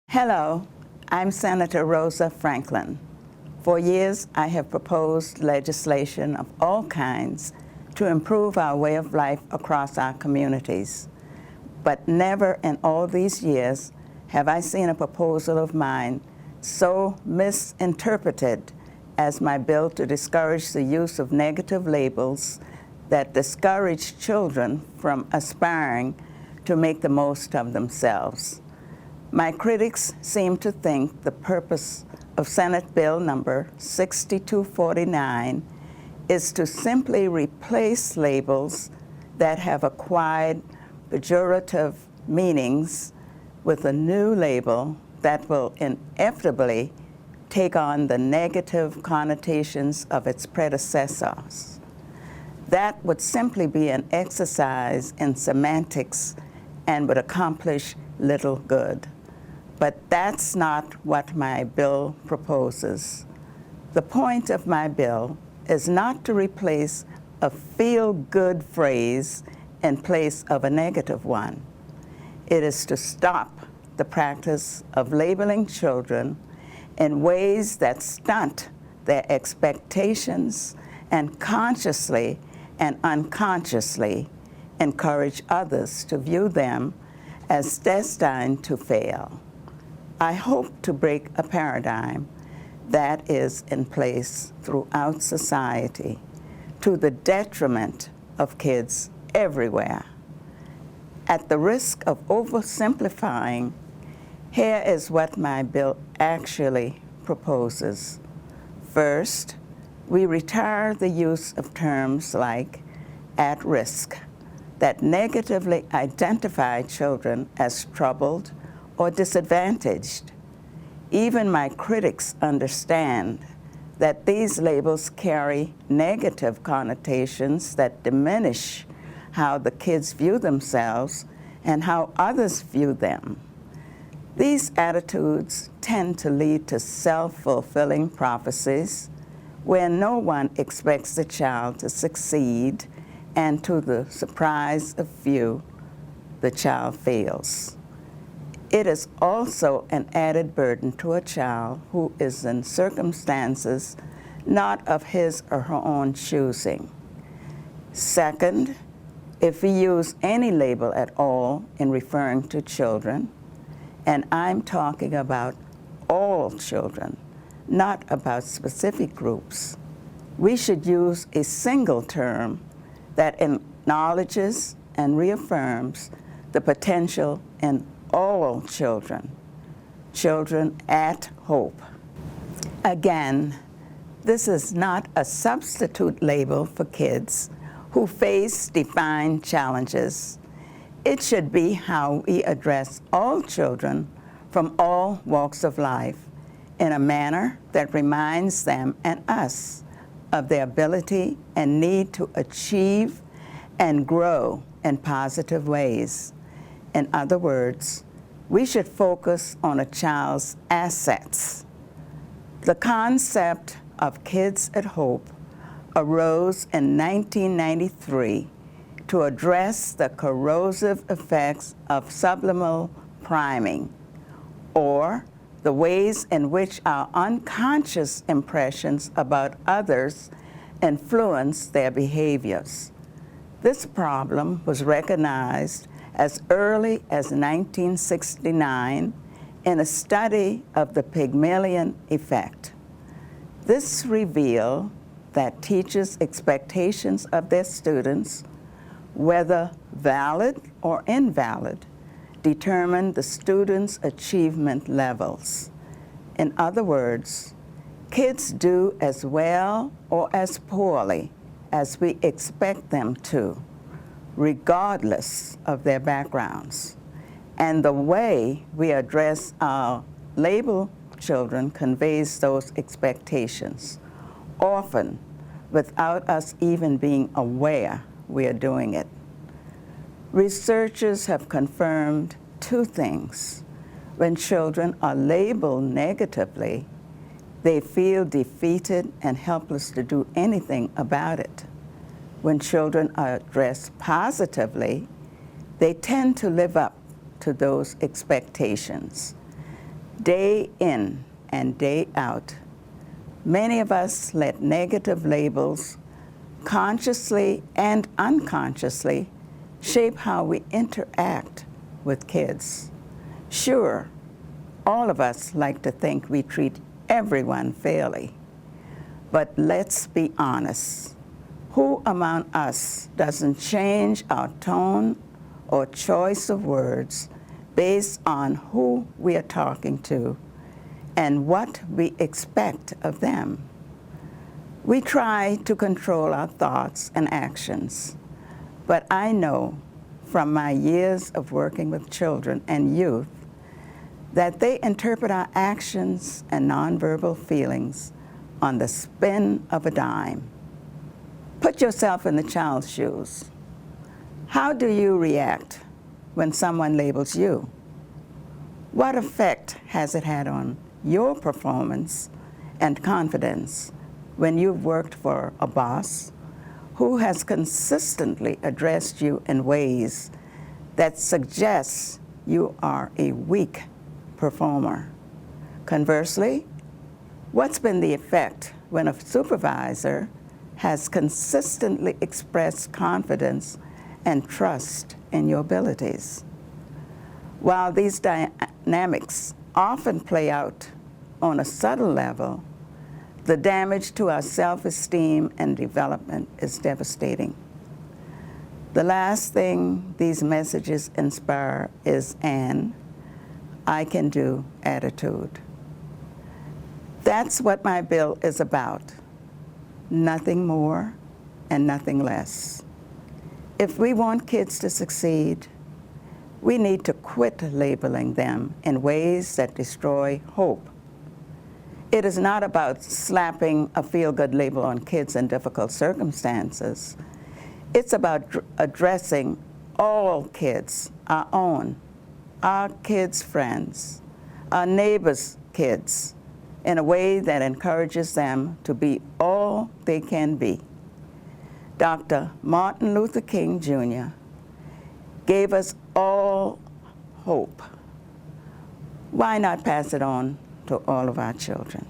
Hello, I'm Senator Rosa Franklin. For years, I have proposed legislation of all kinds to improve our way of life across our communities. But never in all these years have I seen a proposal of mine so misinterpreted as my bill to discourage the use of negative labels that discourage children from aspiring to make the most of themselves. My critics seem to think the purpose of Senate Bill number 6249 is to simply replace labels that have acquired pejorative meanings with a new label that will inevitably take on the negative connotations of its predecessors. That would simply be an exercise in semantics and would accomplish little good. But that's not what my bill proposes. The point of my bill is not to replace a feel-good phrase in place of a negative one. It is to stop the practice of labeling children in ways that stunt their expectations and consciously and unconsciously encourage others to view them as destined to fail. I hope to break a paradigm that is in place throughout society to the detriment of kids everywhere. At the risk of oversimplifying, here is what my bill actually proposes. First, we retire the use of terms like at risk that negatively identify children as troubled or disadvantaged. Even my critics understand that these labels carry negative connotations that diminish how the kids view themselves and how others view them. These attitudes tend to lead to self-fulfilling prophecies where no one expects the child to succeed, and to the surprise of few, the child fails. It is also an added burden to a child who is in circumstances not of his or her own choosing. Second, if we use any label at all in referring to children, and I'm talking about all children, not about specific groups, we should use a single term that acknowledges and reaffirms the potential in all children, children at hope. Again, this is not a substitute label for kids who face defined challenges. It should be how we address all children from all walks of life in a manner that reminds them and us of their ability and need to achieve and grow in positive ways. In other words, we should focus on a child's assets. The concept of Kids at Hope arose in 1993 to address the corrosive effects of subliminal priming, or the ways in which our unconscious impressions about others influence their behaviors. This problem was recognized as early as 1969 in a study of the Pygmalion effect. This revealed that teachers' expectations of their students, whether valid or invalid, determine the students' achievement levels. In other words, kids do as well or as poorly as we expect them to, regardless of their backgrounds. And the way we address our label children conveys those expectations, often without us even being aware we are doing it. Researchers have confirmed two things. When children are labeled negatively, they feel defeated and helpless to do anything about it. When children are addressed positively, they tend to live up to those expectations. Day in and day out, many of us let negative labels, consciously and unconsciously, shape how we interact with kids. Sure, all of us like to think we treat everyone fairly, but let's be honest. Who among us doesn't change our tone or choice of words based on who we are talking to and what we expect of them? We try to control our thoughts and actions, but I know from my years of working with children and youth that they interpret our actions and nonverbal feelings on the spin of a dime. Put yourself in the child's shoes. How do you react when someone labels you? What effect has it had on your performance and confidence when you've worked for a boss who has consistently addressed you in ways that suggest you are a weak performer? Conversely, what's been the effect when a supervisor has consistently expressed confidence and trust in your abilities? While these dynamics often play out on a subtle level, the damage to our self-esteem and development is devastating. The last thing these messages inspire is an "I can do" attitude. That's what my bill is about. Nothing more and nothing less. If we want kids to succeed, we need to quit labeling them in ways that destroy hope. It is not about slapping a feel-good label on kids in difficult circumstances. It's about addressing all kids, our own, our kids' friends, our neighbors' kids, in a way that encourages them to be all they can be. Dr. Martin Luther King Jr. gave us all hope. Why not pass it on to all of our children?